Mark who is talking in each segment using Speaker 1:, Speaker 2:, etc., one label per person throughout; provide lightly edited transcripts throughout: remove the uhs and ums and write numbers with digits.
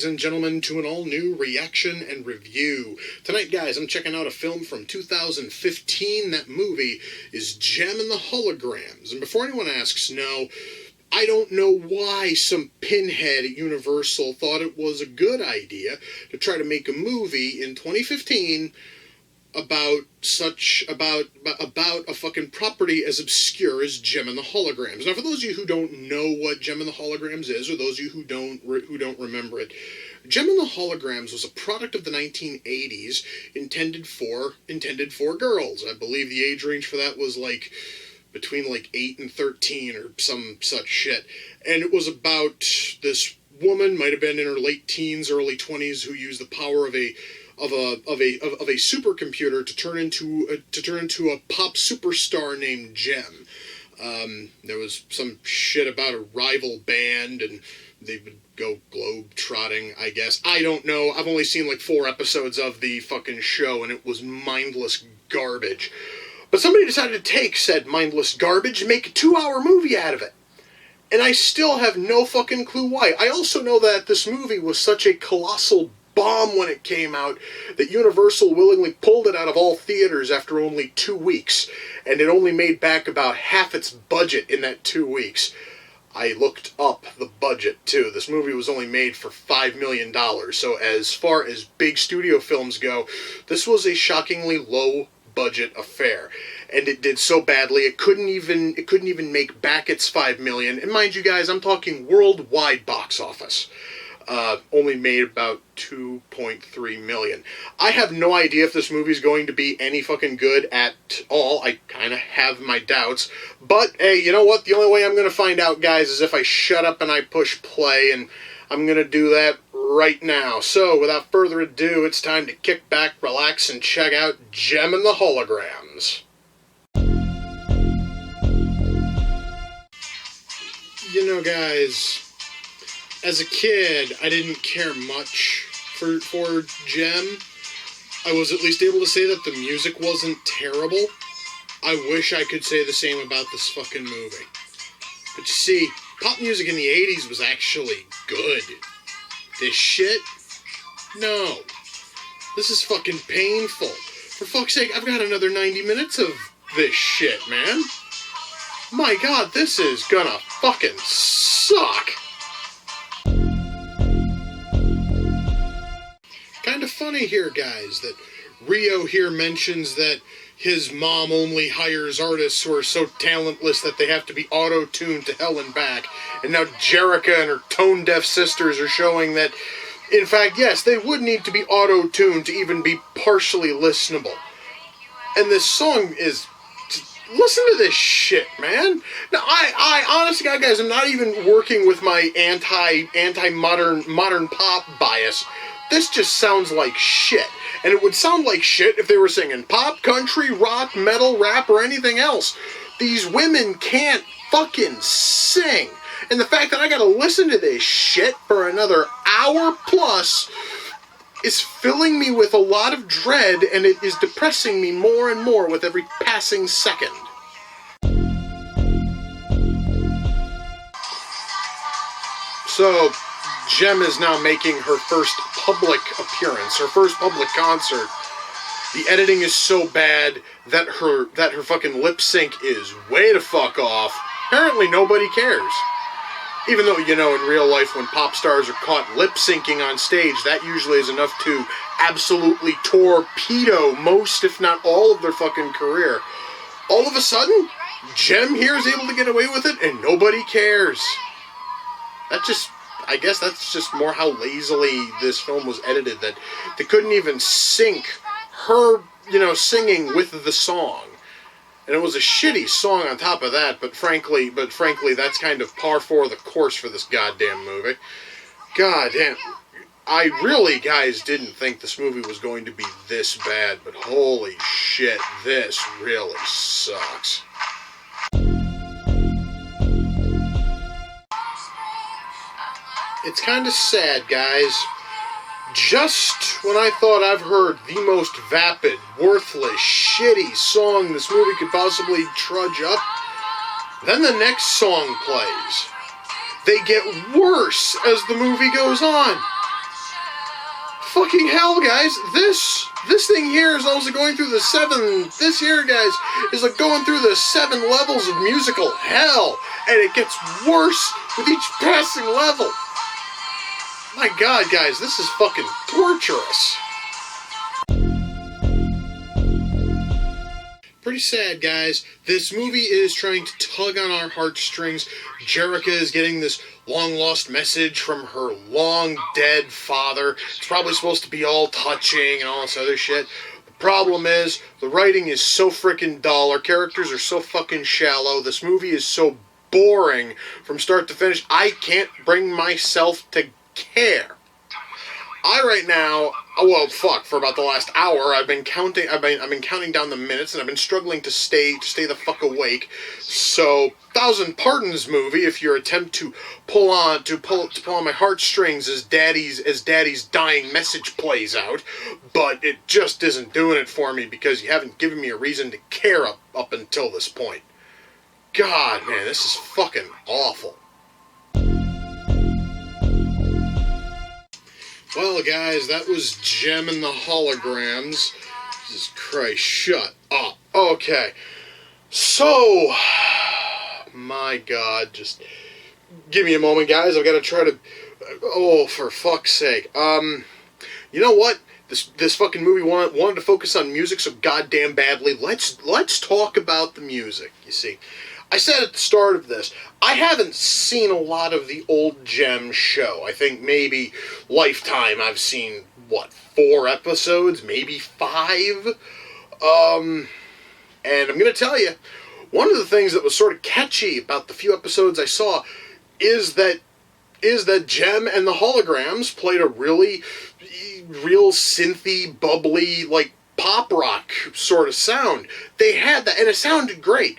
Speaker 1: ladies and gentlemen, to an all-new reaction and review. Tonight, guys, I'm checking out a film from 2015. That movie is Gem and the Holograms. And before anyone asks, no, I don't know why some pinhead at Universal thought it was a good idea to try to make a movie in 2015 about a fucking property as obscure as Gem and the Holograms. Now, for those of you who don't know what Gem and the Holograms is, or those of you who don't remember it, Gem and the Holograms was a product of the 1980s intended for girls. I believe the age range for that was between 8 and 13 or some such shit. And it was about this woman, might have been in her late teens, early 20s, who used the power of a supercomputer to turn into a pop superstar named Gem. There was some shit about a rival band, and they would go globe-trotting, I guess. I don't know. I've only seen 4 episodes of the fucking show, and it was mindless garbage. But somebody decided to take said mindless garbage and make a 2-hour movie out of it. And I still have no fucking clue why. I also know that this movie was such a colossal bomb when it came out that Universal willingly pulled it out of all theaters after only 2 weeks, and it only made back about half its budget in that 2 weeks. I looked up the budget too. This movie was only made for $5 million, so as far as big studio films go, this was a shockingly low budget affair, and it did so badly it couldn't even make back its $5 million. And mind you guys, I'm talking worldwide box office. Only made about $2.3 million. I have no idea if this movie's going to be any fucking good at all. I kind of have my doubts. But, hey, you know what? The only way I'm going to find out, guys, is if I shut up and I push play, and I'm going to do that right now. So, without further ado, it's time to kick back, relax, and check out Gem and the Holograms. You know, guys, as a kid, I didn't care much for Gem. I was at least able to say that the music wasn't terrible. I wish I could say the same about this fucking movie. But you see, pop music in the 80s was actually good. This shit? No. This is fucking painful. For fuck's sake, I've got another 90 minutes of this shit, man. My god, this is gonna fucking suck. Kind of funny here, guys, that Rio here mentions that his mom only hires artists who are so talentless that they have to be auto-tuned to hell and back. And now Jerrica and her tone-deaf sisters are showing that, in fact, yes, they would need to be auto-tuned to even be partially listenable. And this song is... Listen to this shit, man. Now, I honestly, guys, I'm not even working with my anti-modern pop bias. This just sounds like shit. And it would sound like shit if they were singing pop, country, rock, metal, rap, or anything else. These women can't fucking sing. And the fact that I gotta listen to this shit for another hour plus is filling me with a lot of dread, and it is depressing me more and more with every passing second. So, Gem is now making her first public appearance, her first public concert. The editing is so bad that her fucking lip sync is way to fuck off. Apparently nobody cares. Even though, you know, in real life when pop stars are caught lip syncing on stage, that usually is enough to absolutely torpedo most, if not all, of their fucking career. All of a sudden, Gem here is able to get away with it and nobody cares. I guess that's just more how lazily this film was edited, that they couldn't even sync her, you know, singing with the song. And it was a shitty song on top of that, but frankly, that's kind of par for the course for this goddamn movie. God damn. I really, guys, didn't think this movie was going to be this bad, but holy shit, this really sucks. It's kind of sad, guys. Just when I thought I've heard the most vapid, worthless, shitty song this movie could possibly trudge up, then the next song plays. They get worse as the movie goes on. Fucking hell, guys! This thing here is also going through the 7. This here, guys, is like going through the 7 levels of musical hell, and it gets worse with each passing level. My God, guys, this is fucking torturous. Pretty sad, guys. This movie is trying to tug on our heartstrings. Jerrica is getting this long-lost message from her long-dead father. It's probably supposed to be all touching and all this other shit. The problem is, the writing is so frickin' dull. Our characters are so fucking shallow. This movie is so boring from start to finish. I can't bring myself to care. Right now, well, fuck, for about the last hour, I've been counting down the minutes, and I've been struggling to stay the fuck awake. So, thousand pardons, movie, if your attempt to pull on my heartstrings as Daddy's dying message plays out, but it just isn't doing it for me because you haven't given me a reason to care up until this point. God, man, this is fucking awful. Well, guys, that was Gem and the Holograms. Jesus Christ, shut up. Okay. So, my God, just give me a moment, guys. I've got to try to... Oh, for fuck's sake. You know what? This fucking movie wanted to focus on music so goddamn badly. Let's talk about the music, you see. I said at the start of this, I haven't seen a lot of the old Gem show. I think maybe Lifetime I've seen, 4 episodes? Maybe 5? And I'm going to tell you, one of the things that was sort of catchy about the few episodes I saw is that Gem and the Holograms played a real synthy, bubbly, like, pop rock sort of sound. They had that, and it sounded great.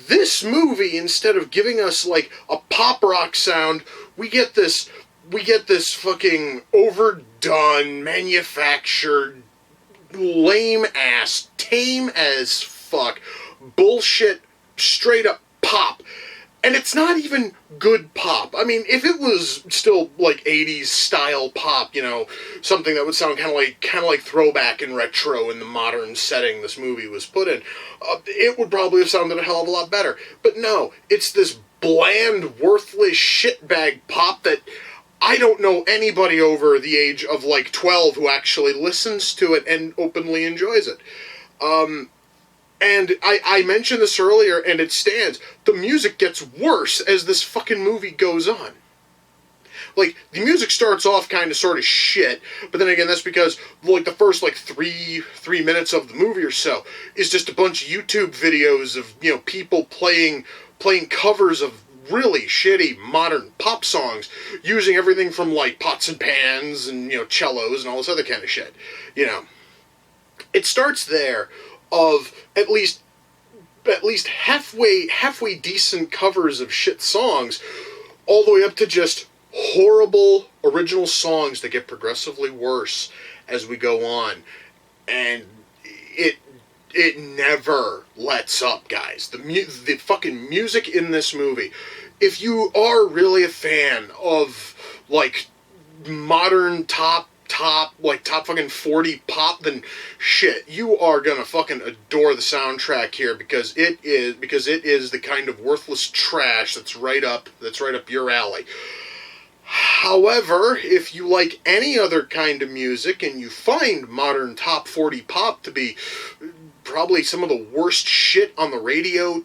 Speaker 1: This movie, instead of giving us like a pop rock sound, we get this fucking overdone, manufactured, lame ass, tame as fuck, bullshit, straight up pop. And it's not even good pop. I mean, if it was still like 80s style pop, you know, something that would sound kind of like throwback and retro in the modern setting this movie was put in, it would probably have sounded a hell of a lot better. But no, it's this bland, worthless shitbag pop that I don't know anybody over the age of like 12 who actually listens to it and openly enjoys it. And I mentioned this earlier, and it stands. The music gets worse as this fucking movie goes on. Like, the music starts off kind of sort of shit, but then again, that's because, like, the first, like, three minutes of the movie or so is just a bunch of YouTube videos of, you know, people playing covers of really shitty modern pop songs, using everything from, like, pots and pans and, you know, cellos and all this other kind of shit. You know, it starts there of at least halfway decent covers of shit songs, all the way up to just horrible original songs that get progressively worse as we go on, and it never lets up, guys. The fucking music in this movie, if you are really a fan of like modern top fucking 40 pop, then shit, you are gonna fucking adore the soundtrack here, because it is the kind of worthless trash that's right up your alley. However, if you like any other kind of music and you find modern top 40 pop to be probably some of the worst shit on the radio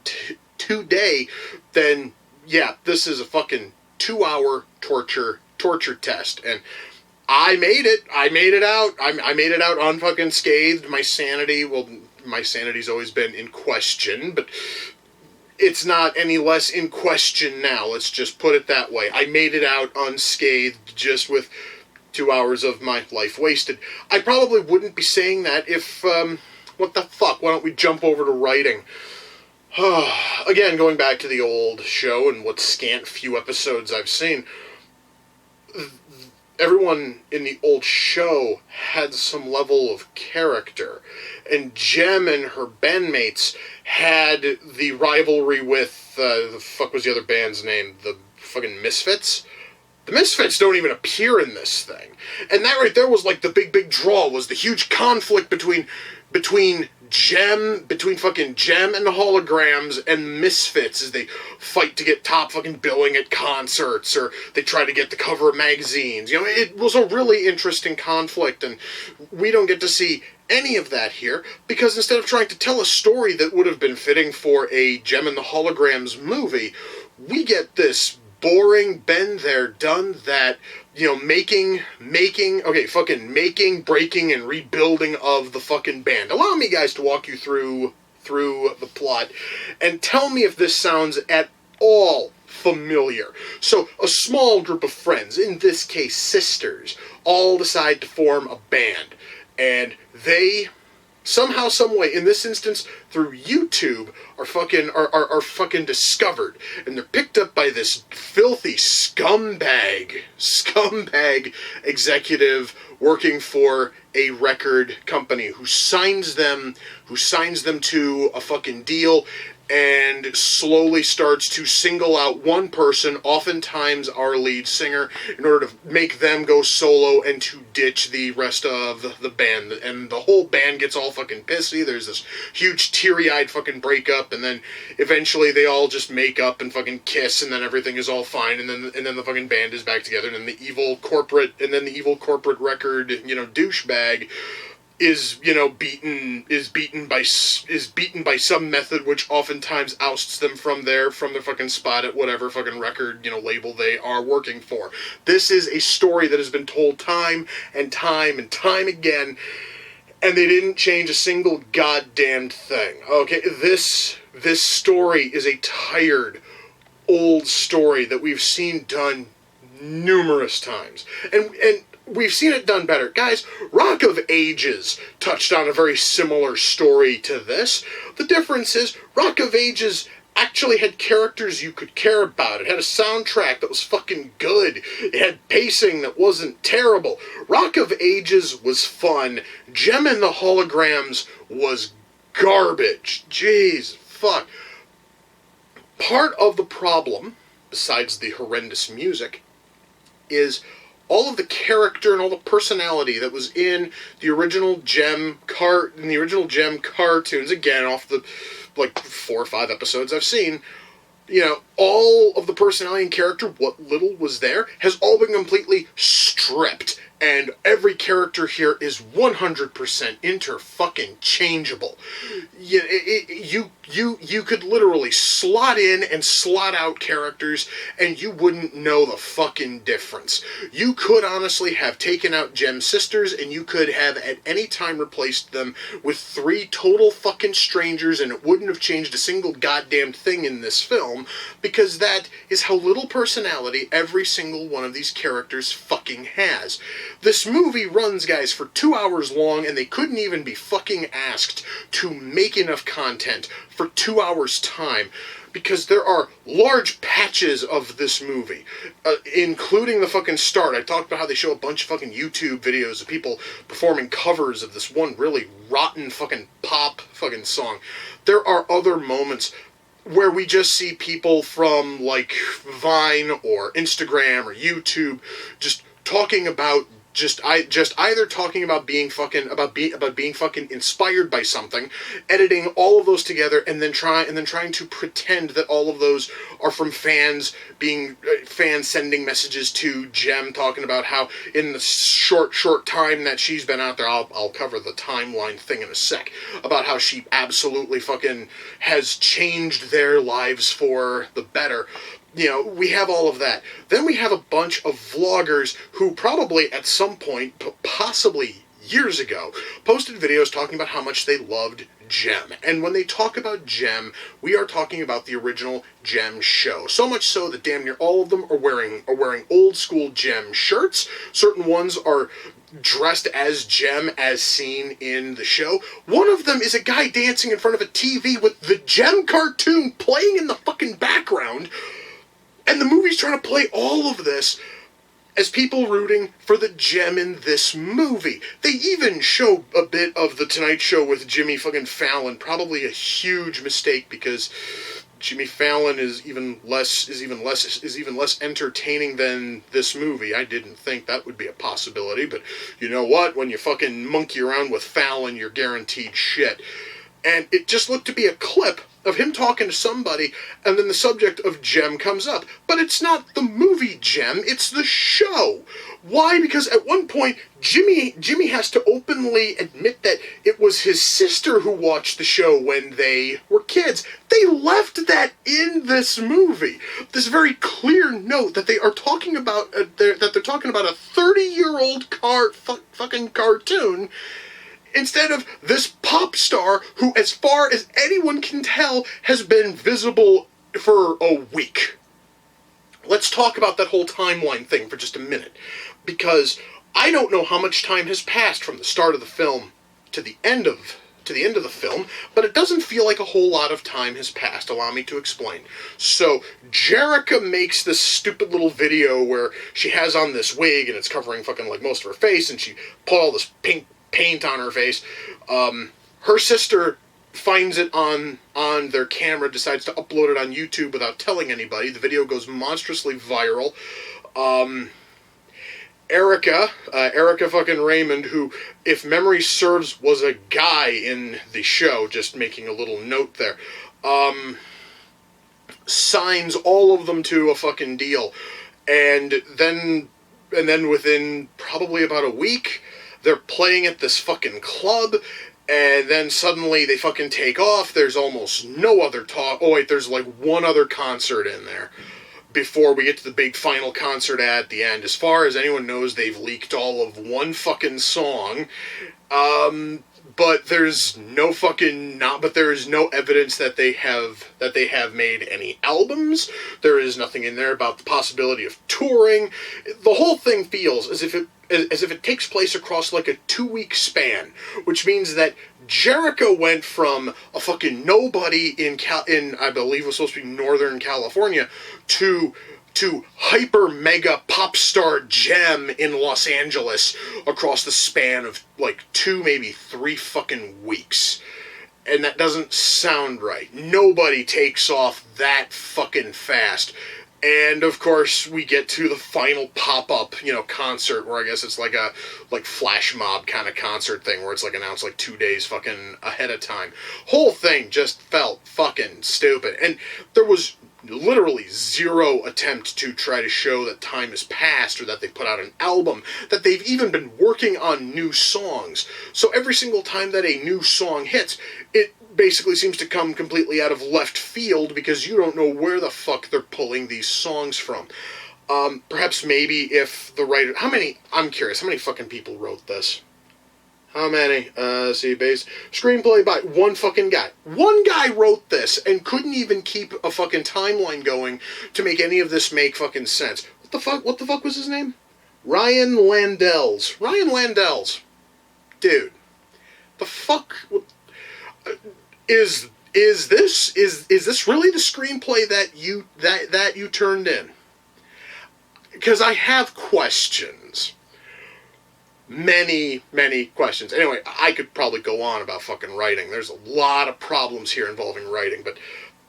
Speaker 1: today, then yeah, this is a fucking 2-hour torture test. And I made it out. I made it out unfucking scathed. My sanity's always been in question, but it's not any less in question now. Let's just put it that way. I made it out unscathed, just with 2 hours of my life wasted. I probably wouldn't be saying that if, what the fuck, why don't we jump over to writing? Again, going back to the old show and what scant few episodes I've seen, everyone in the old show had some level of character, and Gem and her bandmates had the rivalry with, the fuck was the other band's name? The fucking Misfits? The Misfits don't even appear in this thing. And that right there was like the big draw, was the huge conflict between fucking Gem and the Holograms and Misfits as they fight to get top fucking billing at concerts, or they try to get the cover of magazines. You know, it was a really interesting conflict, and we don't get to see any of that here, because instead of trying to tell a story that would have been fitting for a Gem and the Holograms movie, we get this boring, been there, done that, you know, making, breaking, and rebuilding of the fucking band. Allow me, guys, to walk you through the plot, and tell me if this sounds at all familiar. So, a small group of friends, in this case sisters, all decide to form a band, and they somehow, someway, in this instance, through YouTube, are fucking discovered, and they're picked up by this filthy scumbag executive working for a record company who signs them to a fucking deal, and slowly starts to single out one person, oftentimes our lead singer, in order to make them go solo and to ditch the rest of the band. And the whole band gets all fucking pissy. There's this huge teary-eyed fucking breakup, and then eventually they all just make up and fucking kiss, and then everything is all fine, and then the fucking band is back together, and then the evil corporate record, you know, douchebag is beaten by some method which oftentimes ousts them from their fucking spot at whatever fucking record, you know, label they are working for. This is a story that has been told time and time and time again, and they didn't change a single goddamn thing. Okay, this story is a tired, old story that we've seen done numerous times, and we've seen it done better. Guys, Rock of Ages touched on a very similar story to this. The difference is, Rock of Ages actually had characters you could care about. It had a soundtrack that was fucking good. It had pacing that wasn't terrible. Rock of Ages was fun. Gem and the Holograms was garbage. Jeez, fuck. Part of the problem, besides the horrendous music, is all of the character and all the personality that was in the original Gem cartoons, again, off the, like, 4 or 5 episodes I've seen, you know, all of the personality and character, what little was there, has all been completely stripped. And every character here is 100% inter-fucking-changeable. You could literally slot in and slot out characters, and you wouldn't know the fucking difference. You could honestly have taken out Gem's sisters, and you could have at any time replaced them with 3 total fucking strangers, and it wouldn't have changed a single goddamn thing in this film, because that is how little personality every single one of these characters fucking has. This movie runs, guys, for 2 hours long, and they couldn't even be fucking asked to make enough content for 2 hours' time, because there are large patches of this movie, including the fucking start. I talked about how they show a bunch of fucking YouTube videos of people performing covers of this one really rotten fucking pop fucking song. There are other moments where we just see people from, like, Vine or Instagram or YouTube just talking about either talking about being fucking being fucking inspired by something, editing all of those together, and then trying to pretend that all of those are from fans sending messages to Gem, talking about how in the short time that she's been out there, I'll cover the timeline thing in a sec, about how she absolutely fucking has changed their lives for the better. You know, we have all of that. Then we have a bunch of vloggers who probably at some point, possibly years ago, posted videos talking about how much they loved Gem. And when they talk about Gem, we are talking about the original Gem show. So much so that damn near all of them are wearing old school Gem shirts. Certain ones are dressed as Gem as seen in the show. One of them is a guy dancing in front of a TV with the Gem cartoon playing in the fucking background. And the movie's trying to play all of this as people rooting for the Gem in this movie. They even show a bit of The Tonight Show with Jimmy fucking Fallon. Probably a huge mistake, because Jimmy Fallon is even less entertaining than this movie. I didn't think that would be a possibility, but you know what? When you fucking monkey around with Fallon, you're guaranteed shit. And it just looked to be a clip of him talking to somebody, and then the subject of Jem comes up. But it's not the movie Jem, it's the show. Why? Because at one point, Jimmy has to openly admit that it was his sister who watched the show when they were kids. They left that in this movie. This very clear note that they are talking about, they're talking about a 30-year-old fucking cartoon, instead of this pop star who, as far as anyone can tell, has been visible for a week. Let's talk about that whole timeline thing for just a minute, because I don't know how much time has passed from the start of the film to the end of the film, but it doesn't feel like a whole lot of time has passed. Allow me to explain. So, Jerrica makes this stupid little video where she has on this wig and it's covering fucking like most of her face, and she put all this pink paint on her face. Her sister finds it on their camera, decides to upload it on YouTube without telling anybody. The video goes monstrously viral. Erica fucking Raymond, who, if memory serves, was a guy in the show, just making a little note there, signs all of them to a fucking deal. And then within probably about a week, they're playing at this fucking club, and then suddenly they fucking take off. There's almost no other talk. Oh wait, there's like one other concert in there before we get to the big final concert at the end. As far as anyone knows, they've leaked all of one fucking song. But there's no evidence that they have made any albums. There is nothing in there about the possibility of touring. The whole thing feels as if it takes place across like a 2-week span, which means that Jerrica went from a fucking nobody in I believe it was supposed to be Northern California to hyper mega pop star Jem in Los Angeles across the span of like 2, maybe 3 fucking weeks. And that doesn't sound right. Nobody takes off that fucking fast. And of course we get to the final pop-up, concert, where I guess it's like a flash mob kind of concert thing where it's like announced like 2 days fucking ahead of time. Whole thing just felt fucking stupid. And there was literally zero attempt to try to show that time has passed or that they put out an album, that they've even been working on new songs. So every single time that a new song hits, it basically seems to come completely out of left field because you don't know where the fuck they're pulling these songs from. Perhaps maybe if the writer... I'm curious, how many fucking people wrote this? How many? Screenplay by one fucking guy. One guy wrote this and couldn't even keep a fucking timeline going to make any of this make fucking sense. What the fuck was his name? Ryan Landells. Ryan Landells. Dude. The fuck... Is this really the screenplay that you turned in? Because I have questions. Many questions. Anyway, I could probably go on about fucking writing. There's a lot of problems here involving writing, but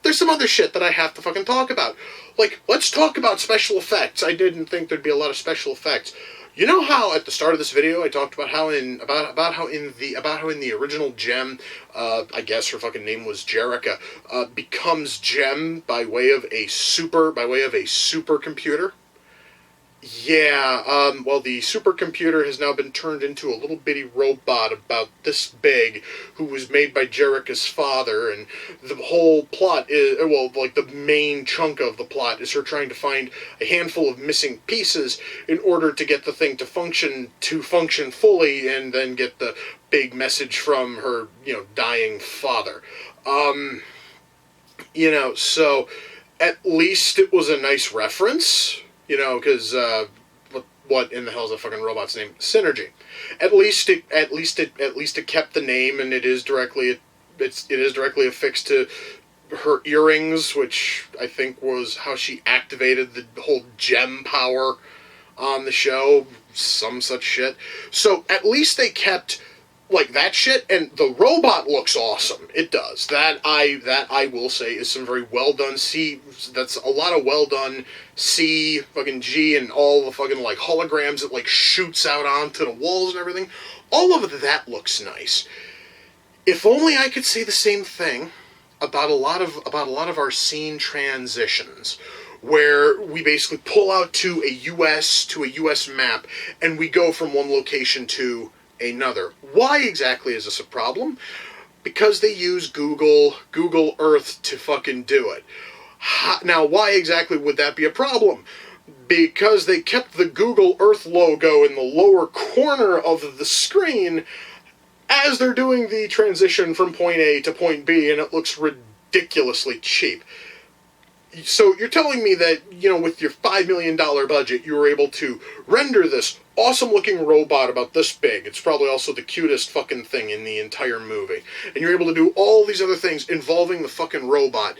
Speaker 1: there's some other shit that I have to fucking talk about. Like, let's talk about special effects. I didn't think there'd be a lot of special effects. You know how at the start of this video I talked about how in the original Jem, I guess her fucking name was Jerrica, becomes Jem by way of a supercomputer? Yeah, well, the supercomputer has now been turned into a little bitty robot about this big, who was made by Jerrica's father, and the whole plot is, well, like, the main chunk of the plot is her trying to find a handful of missing pieces in order to get the thing to function fully, and then get the big message from her, dying father. So, at least it was a nice reference. Because what in the hell is that fucking robot's name? Synergy. At least it kept the name, and it is directly affixed to her earrings, which I think was how she activated the whole Jem power on the show. Some such shit. So at least they kept like that shit, and the robot looks awesome. It does. That I will say is some very well done C. That's a lot of well done C, fucking G, and all the fucking like holograms that like shoots out onto the walls and everything. All of that looks nice. If only I could say the same thing about a lot of our scene transitions, where we basically pull out to a US map and we go from one location to another. Why exactly is this a problem? Because they use Google Earth to fucking do it. Now, why exactly would that be a problem? Because they kept the Google Earth logo in the lower corner of the screen as they're doing the transition from point A to point B, and it looks ridiculously cheap. So you're telling me that, with your $5 million budget, you were able to render this awesome-looking robot about this big. It's probably also the cutest fucking thing in the entire movie. And you're able to do all these other things involving the fucking robot.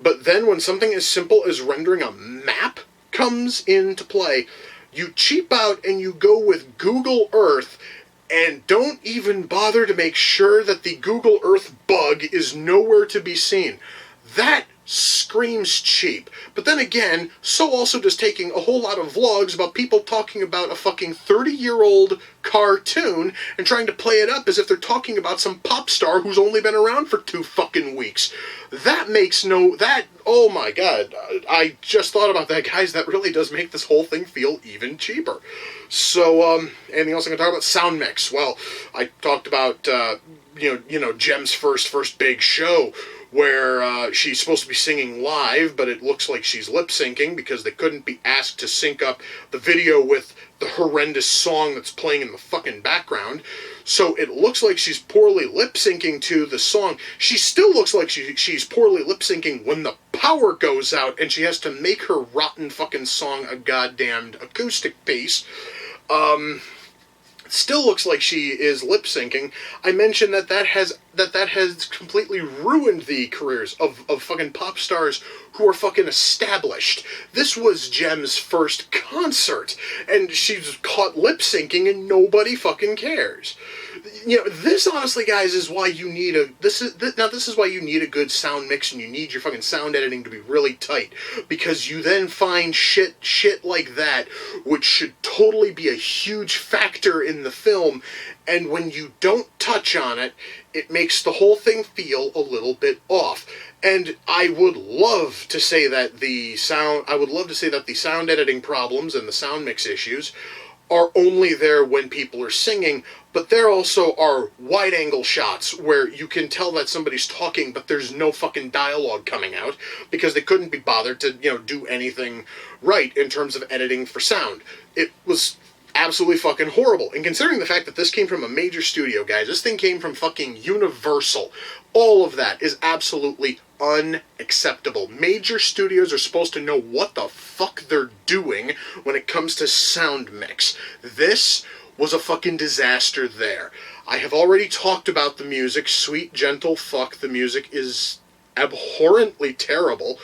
Speaker 1: But then when something as simple as rendering a map comes into play, you cheap out and you go with Google Earth and don't even bother to make sure that the Google Earth bug is nowhere to be seen. That screams cheap. But then again, so also does taking a whole lot of vlogs about people talking about a fucking 30-year-old cartoon and trying to play it up as if they're talking about some pop star who's only been around for 2 fucking weeks. Oh my god, I just thought about that, guys. That really does make this whole thing feel even cheaper. So, anything else I can talk about? Sound mix. Well, I talked about, Jem's first big show, where she's supposed to be singing live, but it looks like she's lip-syncing because they couldn't be asked to sync up the video with the horrendous song that's playing in the fucking background. So it looks like she's poorly lip-syncing to the song. She still looks like she's poorly lip-syncing when the power goes out and she has to make her rotten fucking song a goddamned acoustic piece. Still looks like she is lip-syncing. I mentioned that has completely ruined the careers of fucking pop stars who are fucking established. This was Jem's first concert, and she's caught lip-syncing and nobody fucking cares. This honestly, guys, is why you need this is why you need a good sound mix, and you need your fucking sound editing to be really tight, because you then find shit like that, which should totally be a huge factor in the film, and when you don't touch on it, it makes the whole thing feel a little bit off. And I would love to say that the sound editing problems and the sound mix issues are only there when people are singing, but there also are wide-angle shots where you can tell that somebody's talking, but there's no fucking dialogue coming out, because they couldn't be bothered to, do anything right in terms of editing for sound. It was absolutely fucking horrible. And considering the fact that this came from a major studio, guys, this thing came from fucking Universal, all of that is absolutely unacceptable. Major studios are supposed to know what the fuck they're doing when it comes to sound mix. This was a fucking disaster there. I have already talked about the music. Sweet, gentle fuck. The music is abhorrently terrible.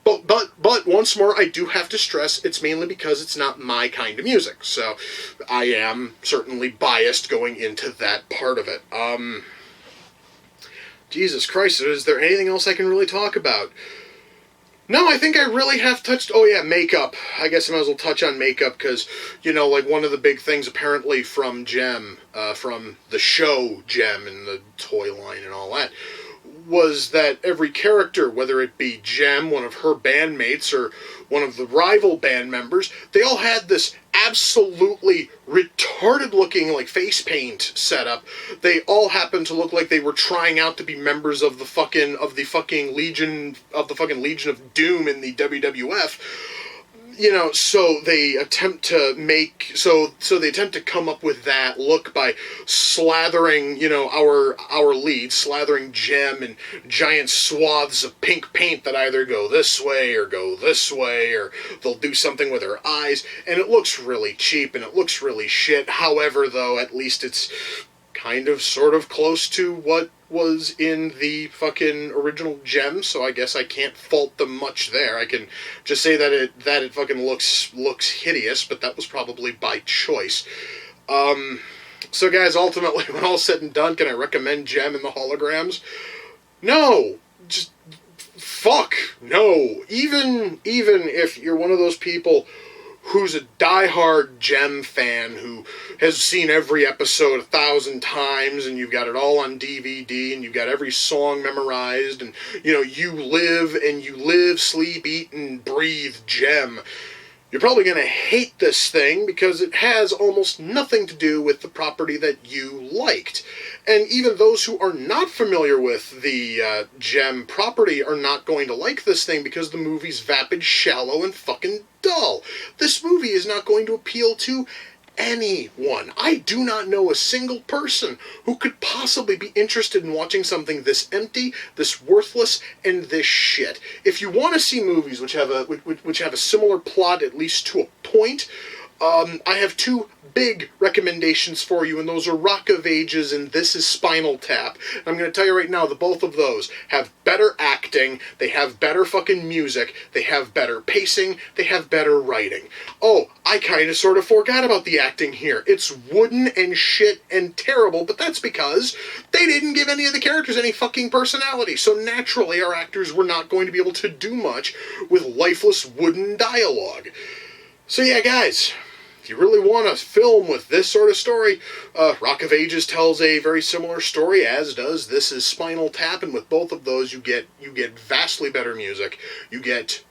Speaker 1: But once more, I do have to stress, it's mainly because it's not my kind of music. So I am certainly biased going into that part of it. Jesus Christ, is there anything else I can really talk about? No, I think I really have touched... Oh yeah, makeup. I guess I might as well touch on makeup, because, one of the big things apparently from Jem, from the show Jem and the toy line and all that, was that every character, whether it be Jem, one of her bandmates, or one of the rival band members, they all had this absolutely retarded-looking, face paint setup. They all happened to look like they were trying out to be members of the fucking Legion of Doom in the WWF. So they attempt to come up with that look by slathering, our lead, slathering Jem in giant swaths of pink paint that either go this way, or they'll do something with her eyes, and it looks really cheap, and it looks really shit. However, though, at least it's kind of sort of close to what was in the fucking original Jem, so I guess I can't fault them much there. I can just say that it fucking looks hideous, but that was probably by choice. So guys, ultimately, when all's said and done, can I recommend Gem and the Holograms? No! Just fuck no. Even if you're one of those people who's a diehard Gem fan who has seen every episode 1,000 times and you've got it all on DVD and you've got every song memorized and, you know, you live, sleep, eat, and breathe Gem, you're probably going to hate this thing because it has almost nothing to do with the property that you liked. And even those who are not familiar with the Gem property are not going to like this thing because the movie's vapid, shallow, and fucking dull. This movie is not going to appeal to anyone. I do not know a single person who could possibly be interested in watching something this empty, this worthless, and this shit. If you want to see movies which have a similar plot, at least to a point, I have two big recommendations for you, and those are Rock of Ages and This Is Spinal Tap. And I'm going to tell you right now that both of those have better acting, they have better fucking music, they have better pacing, they have better writing. Oh, I kind of sort of forgot about the acting here. It's wooden and shit and terrible, but that's because they didn't give any of the characters any fucking personality. So naturally, our actors were not going to be able to do much with lifeless wooden dialogue. So yeah, guys, if you really want a film with this sort of story, Rock of Ages tells a very similar story, as does This Is Spinal Tap, and with both of those you get vastly better music. You get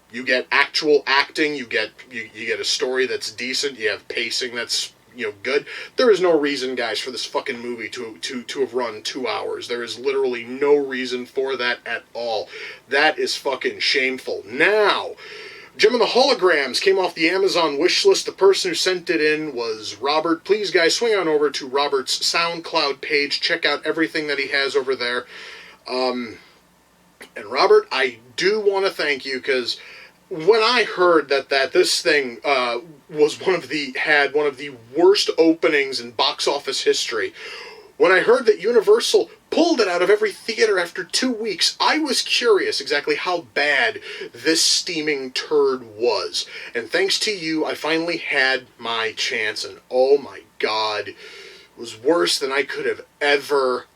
Speaker 1: actual acting, you get a story that's decent, you have pacing that's, you know, good. There is no reason, guys, for this fucking movie to have run 2 hours. There is literally no reason for that at all. That is fucking shameful. Now, Gem and the Holograms came off the Amazon wish list. The person who sent it in was Robert. Please, guys, swing on over to Robert's SoundCloud page. Check out everything that he has over there. And Robert, I do want to thank you, because when I heard that this thing was had one of the worst openings in box office history, when I heard that Universal pulled it out of every theater after 2 weeks, I was curious exactly how bad this steaming turd was. And thanks to you, I finally had my chance, and oh my god, it was worse than I could have ever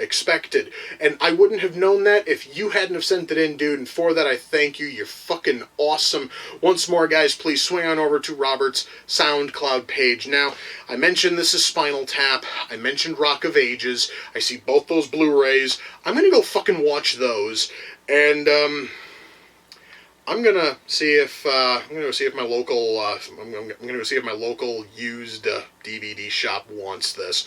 Speaker 1: expected. And I wouldn't have known that if you hadn't have sent it in, dude, and for that I thank you. You're fucking awesome. Once more, guys, please swing on over to Robert's SoundCloud page. Now, I mentioned This Is Spinal Tap, I mentioned Rock of Ages, I see both those Blu-rays. I'm gonna go fucking watch those, and I'm gonna see if my local used DVD shop wants this.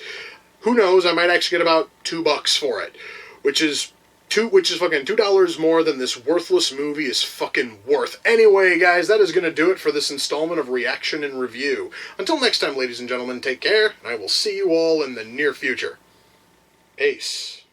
Speaker 1: Who knows? I might actually get about $2 for it, which is fucking $2 more than this worthless movie is fucking worth. Anyway, guys, that is gonna do it for this installment of Reaction and Review. Until next time, ladies and gentlemen, take care, and I will see you all in the near future. Peace.